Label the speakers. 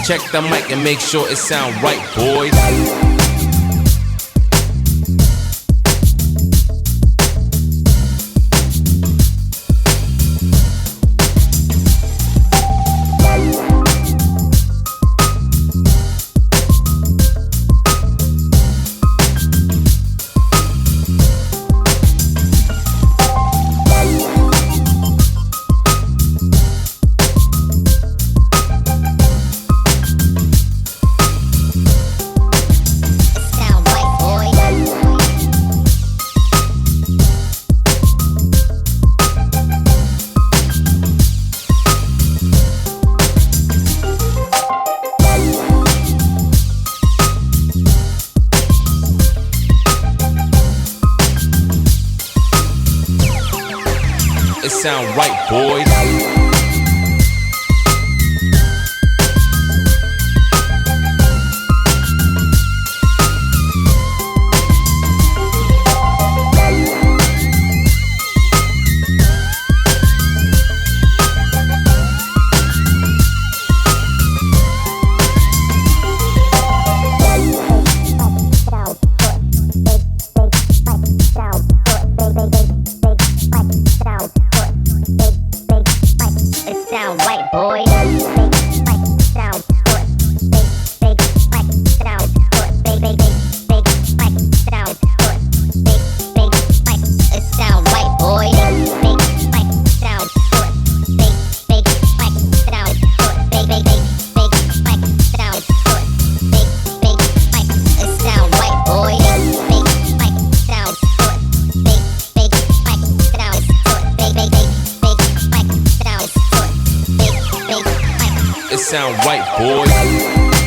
Speaker 1: Check the mic and make sure it sound right, boys. It sound right, boys.
Speaker 2: Sound white, boy. Sound it sound white, boy. It sound white, boy.
Speaker 1: It sound right, boys.